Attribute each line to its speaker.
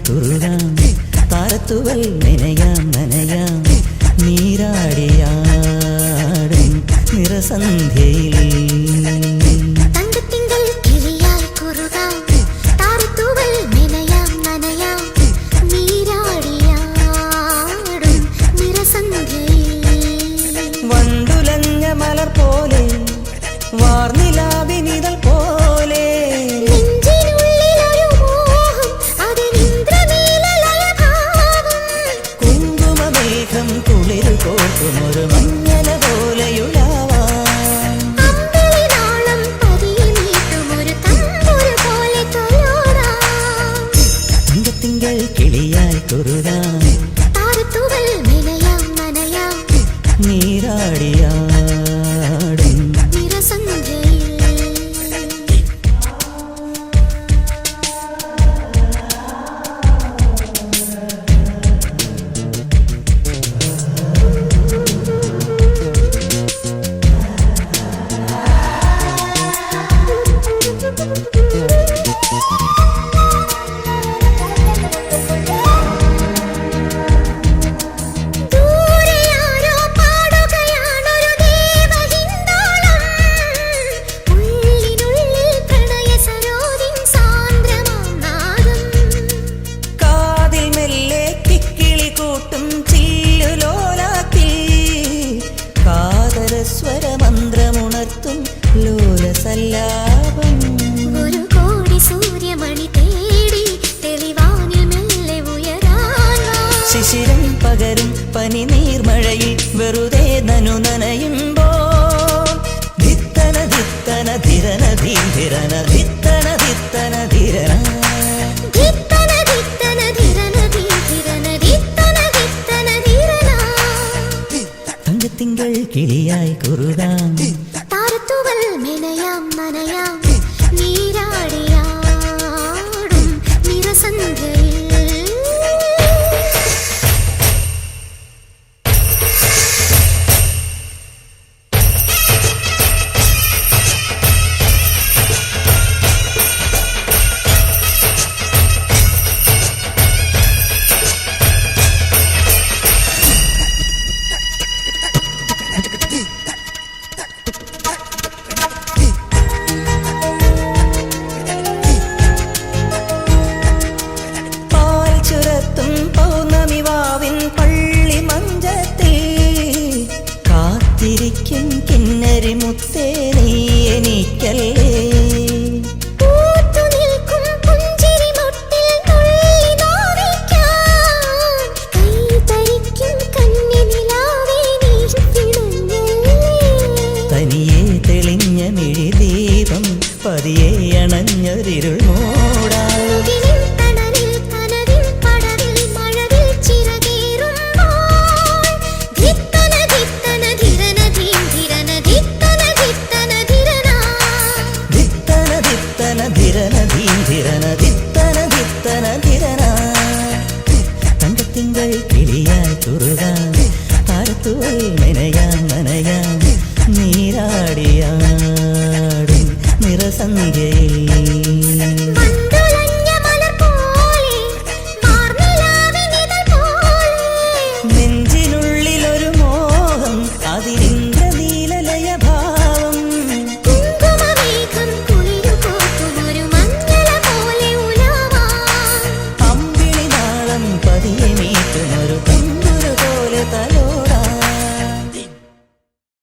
Speaker 1: കുറുകാം താരത്തുവൽ നനയാം നനയാം നീരാടിയാടും നിറസന്ധ്യയിൽ വണ്ടുലഞ്ഞ മലർ പോലെ വാർനിലാവിനിതൾ പോലെ കുങ്കുമമേഘം കുളിരു കോർക്കുമൊരു മഞ്ഞല പോലെയുലാവാം തങ്കത്തിങ്കൾ കിളിയായി കുറുകാം നീരാടിയാടും സ്വരമന്ത്രമുണർത്തും ലോലസല്ലാപം
Speaker 2: ഒരു കോടി സൂര്യമണി തേടി തെളിവാനിൽ മെല്ലെ ഉയരാൻ
Speaker 1: ശിശിരം പകരും പനി നീർമഴയിൽ വെറുതെ നനു നനയുമ്പോൾ ധിത്തന ധിത്തന ധിരന ധീരന ധിത്തന ധിത്തന ധിരന തങ്കത്തിങ്കൾ കിളിയായി കുറുകാം
Speaker 2: താരത്തുവൽ മെനയാം നനയാം നീരാടിയാടും നിറസന്ധ്യയിൽ ിരിക്കും കിന്നരി മുത്തേ നീ എനിക്കല്ലേ തനിയെ തെളിഞ്ഞ മിഴിദീപം പതിയെ അണഞ്ഞൊരിരുൾ മൂടാ തങ്കത്തിങ്കൾ കിളിയായി കുറുകാം താരത്തുവൽ നനയാം നനയാം നീരാടിയാടും നിറസന്ധ്യയിൽ